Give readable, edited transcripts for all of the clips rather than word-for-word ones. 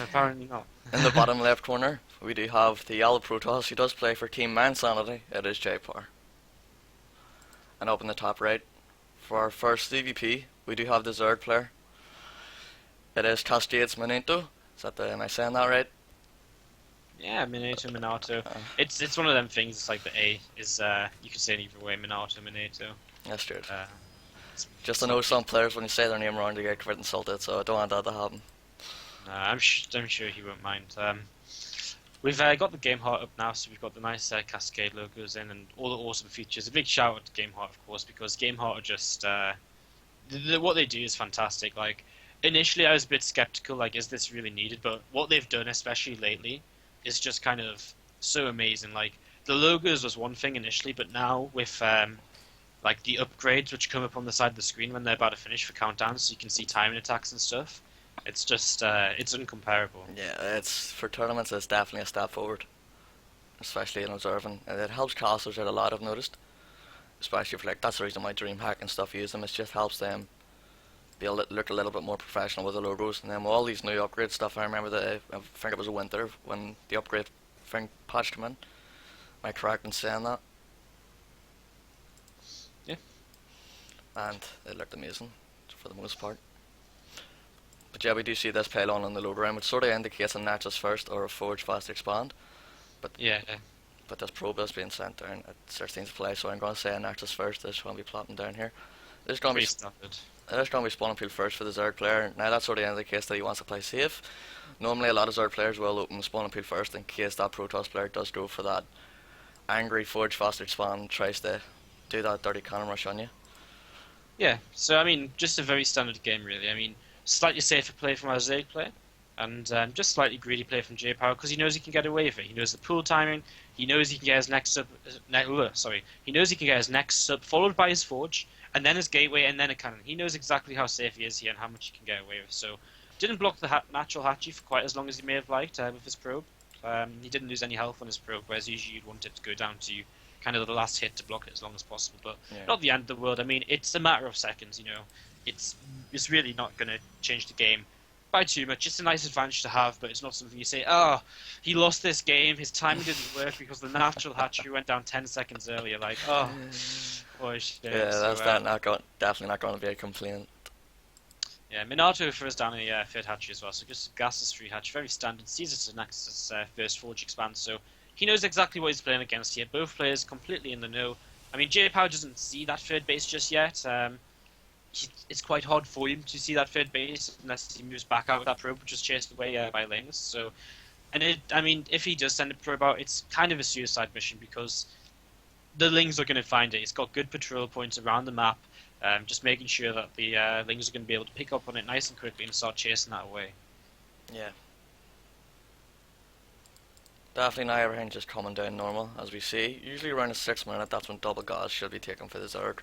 Apparently not. In the bottom left corner, we do have the yellow Protoss who does play for Team mYinsanity. It is JayPower. And up in the top right, for our first CVP, we do have the Zerg player. It is Cascade's Minato. Am I saying that right? Yeah, Minato. Uh, It's one of them things. It's like the A is you can say it either way. Minato. that's true. Uh, Just to it's know not. some players when you say their name wrong, they get quite insulted, so I don't want that to happen. I'm sure he won't mind. We've got the Game Heart up now, so we've got the nice Cascade logos in and all the awesome features. A big shout out to Game Heart, of course, because Game Heart are just what they do is fantastic. Like initially, I was a bit skeptical, like, is this really needed? But what they've done, especially lately, is just kind of so amazing. Like the logos was one thing initially, but now with like the upgrades which come up on the side of the screen when they're about to finish for countdowns, so you can see timing attacks and stuff. It's just it's uncomparable. Yeah, it's for tournaments. It's definitely a step forward, especially in observing. And it helps casters out a lot. I've noticed, especially for like that's the reason why DreamHack and stuff use them. It just helps them be look a little bit more professional with the logos. And then with all these new upgrade stuff, I remember that I think it was a winter when the upgrade thing patch came in. Am I correct in saying that? Yeah. And it looked amazing for the most part. But yeah, we do see this pylon on the lower end, which sort of indicates a Nexus first or a Forge fast expand. But Yeah, but this probe is being sent down at 16th place, so I'm going to say a Nexus first. This going to be plotting down here. There's going to pretty be standard. there's going to be spawning pool first for the Zerg player. Now that sort of indicates that he wants to play safe. Normally, a lot of Zerg players will open the spawning pool first in case that Protoss player does go for that angry Forge fast expand and tries to do that dirty cannon rush on you. Yeah, so I mean, just a very standard game, really. I mean, slightly safer play from our Zerg player, and just slightly greedy play from JayPower because he knows he can get away with it. He knows the pool timing. He knows he can get his next sub. Sorry, he knows he can get his next sub followed by his forge, and then his gateway, and then a cannon. He knows exactly how safe he is here and how much he can get away with. So, didn't block the natural hatchy for quite as long as he may have liked with his probe. He didn't lose any health on his probe, whereas usually you'd want it to go down to kind of the last hit to block it as long as possible. But Yeah. not the end of the world. I mean, it's a matter of seconds. It's really not going to change the game by too much. It's a nice advantage to have, but it's not something you say, oh, he lost this game, his timing didn't work because the natural hatchery went down 10 seconds earlier. Like, oh, boy, shit. Yeah, So, that's that not going, definitely not going to be a complaint. yeah, Minato throws down a third hatchery as well, so just gases 3 hatch, very standard, sees it as Nexus first Forge expand, so he knows exactly what he's playing against here. Both players completely in the know. I mean, JayPower doesn't see that third base just yet. It's quite hard for him to see that third base unless he moves back out with that probe, which is chased away by Lings. So, I mean, if he does send a probe out, it's kind of a suicide mission because the Lings are going to find it. It's got good patrol points around the map, just making sure that the Lings are going to be able to pick up on it nice and quickly and start chasing that away. Yeah. Definitely now everything just coming down normal, as we see. Usually around the 6th minute, that's when double gas should be taken for the Zerg.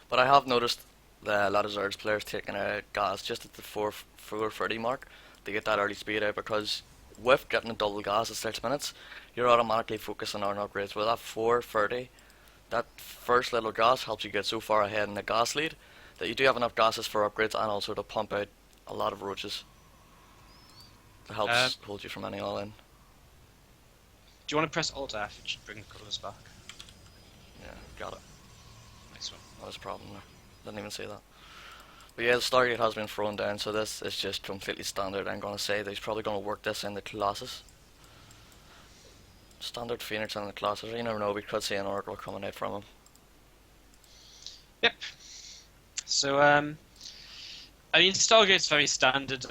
But I have noticed that a lot of Zerg's players taking a gas just at the 4:30 mark to get that early speed out, because with getting a double gas at 6 minutes, you're automatically focusing on upgrades. With that 4:30, that first little gas helps you get so far ahead in the gas lead that you do have enough gases for upgrades and also to pump out a lot of roaches. It helps hold you from any all in. Do you want to press Alt F and just bring the colours back? Yeah, got it. Nice one. That was a problem there. Didn't even see that. But yeah, the Stargate has been thrown down, so this is just completely standard. I'm going to say that he's probably going to work this in the Colossus. Standard Phoenix in the Colossus. You never know, we could see an Oracle coming out from him. Yep. So, I mean, Stargate's very standard.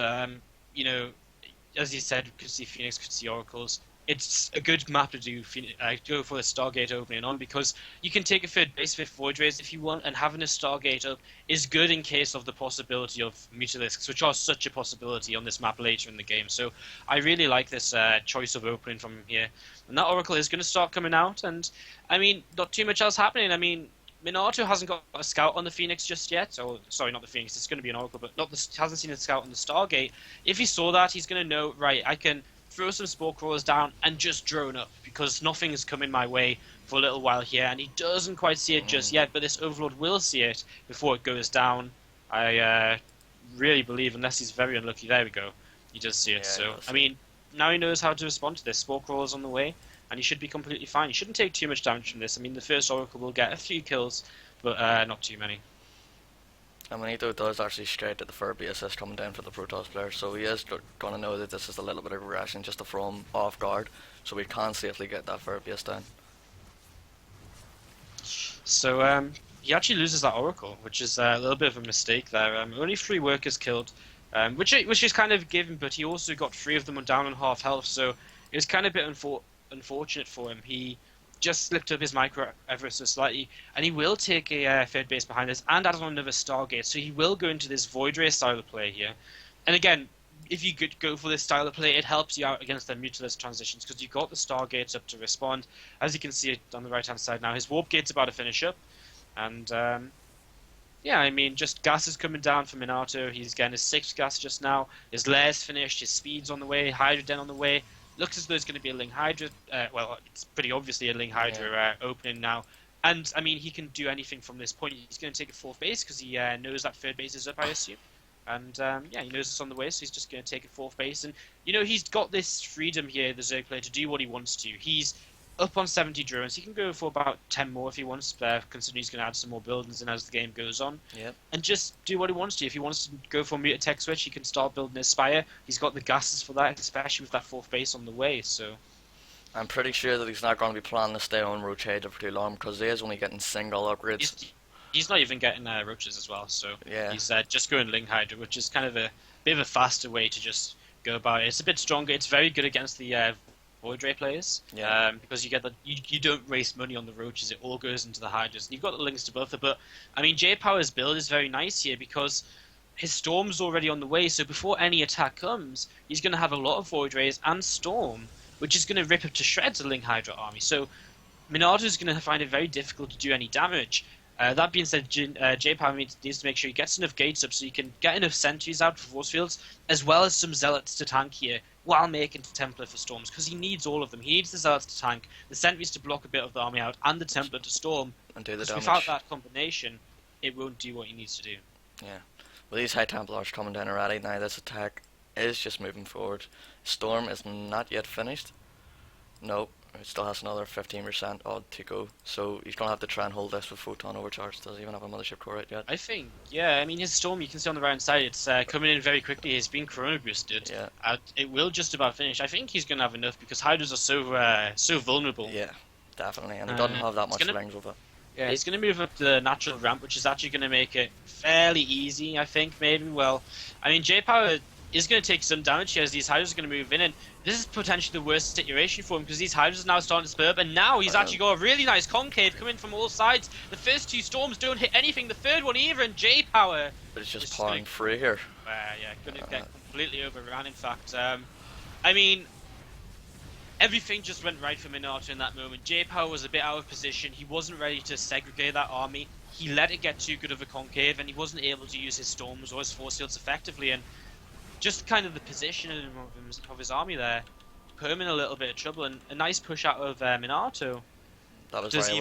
As you said, could see Phoenix, could see Oracles. It's a good map to go for the Stargate opening on because you can take a third base with Void Rays if you want, and having a Stargate up is good in case of the possibility of Mutalisks, which are such a possibility on this map later in the game. So I really like this choice of opening from here. And that Oracle is going to start coming out, and I mean, not too much else happening. I mean, Minato hasn't got a scout on the Phoenix just yet. Or sorry, not the Phoenix. It's going to be an Oracle, but hasn't seen a scout on the Stargate. If he saw that, he's going to know, right, I can throw some spore crawlers down and just drone up because nothing's coming my way for a little while here, and he doesn't quite see it just yet, but this Overlord will see it before it goes down. I really believe, unless he's very unlucky. There we go. He does see it. Yeah, So, does I see it. mean, now he knows how to respond to this. Spore Crawler's on the way, and he should be completely fine. He shouldn't take too much damage from this. I mean, the first Oracle will get a few kills, but not too many. And Minato does actually straight at the Furby assist coming down for the Protoss player, so he is going to know that this is a little bit of aggression just to throw him off guard, so we can safely get that Furby assist down. So, he actually loses that Oracle, which is a little bit of a mistake there. Only 3 workers killed, which is kind of given, but he also got 3 of them down on half health, so it was kind of a bit unfortunate for him. He just slipped up his micro ever so slightly, and he will take a third base behind this and add on another Stargate, so he will go into this Void Ray style of play here. And again, if you could go for this style of play, it helps you out against the Mutalist transitions, because you've got the Stargates up to respond. As you can see on the right-hand side now, his Warp Gate's about to finish up, and yeah, I mean, just gas is coming down for Minato. He's getting his 6th gas just now. His Lair's finished, his Speed's on the way, Hydra Den on the way. Looks as though it's going to be a Ling Hydra. Well, it's pretty obviously a Ling Hydra opening now. And, I mean, he can do anything from this point. He's going to take a 4th base because he knows that 3rd base is up, I assume. And, yeah, he knows it's on the way, so he's just going to take a 4th base. And, you know, he's got this freedom here, the Zerg player, to do what he wants to. He's up on 70 drones. He can go for about 10 more if he wants, considering he's going to add some more buildings in as the game goes on. Yep. And just do what he wants to. If he wants to go for a Mutant Tech Switch, he can start building his Spire. He's got the gases for that, especially with that 4th base on the way, so... I'm pretty sure that he's not going to be planning to stay on Rochader for too long, because he is only getting single upgrades. He's not even getting roaches as well, so Yeah. he's just going Ling Hydra, which is kind of a bit of a faster way to just go about it. It's a bit stronger. It's very good against the Void Ray players, because you get you don't waste money on the roaches. It all goes into the Hydras. You've got the links to both, but I mean, JayPower's build is very nice here because his Storm's already on the way. So before any attack comes, he's going to have a lot of Void Rays and Storm, which is going to rip up to shreds the Ling Hydra army. So Minato's going to find it very difficult to do any damage. That being said, JayPower needs to make sure he gets enough gates up so he can get enough sentries out for force fields, as well as some zealots to tank here, while making Templar for storms, because he needs all of them. He needs the zealots to tank, the sentries to block a bit of the army out, and the Templar to storm. And do the damage. Without that combination, it won't do what he needs to do. Yeah. Well, these High Templars coming down already. Now this attack is just moving forward. Storm is not yet finished. Nope. It still has another 15% odd to go, so he's going to have to try and hold this with Photon Overcharge. Does he even have a Mothership Core out yet? I think, yeah, I mean, his Storm, you can see on the right side, it's coming in very quickly. He's been Chrono Boosted. Yeah. It will just about finish. I think he's going to have enough because Hydras are so vulnerable. Yeah, definitely, and he doesn't have that much rings with it. Yeah, he's going to move up the natural ramp, which is actually going to make it fairly easy, I think, maybe. Well, I mean, JayPower is going to take some damage here as these Hydras are going to move in, and this is potentially the worst situation for him because these Hydras are now starting to spur up, and now he's actually got a really nice concave coming from all sides. The first 2 storms don't hit anything, the third one either, and JayPower... But it's just pouring through here. Yeah, going to get completely overrun, in fact. I mean, everything just went right for Minato in that moment. JayPower was a bit out of position. He wasn't ready to segregate that army. He let it get too good of a concave, and he wasn't able to use his storms or his force fields effectively, and just kind of the position of his army there put him in a little bit of trouble, and a nice push out of Minato. That was Does very he well.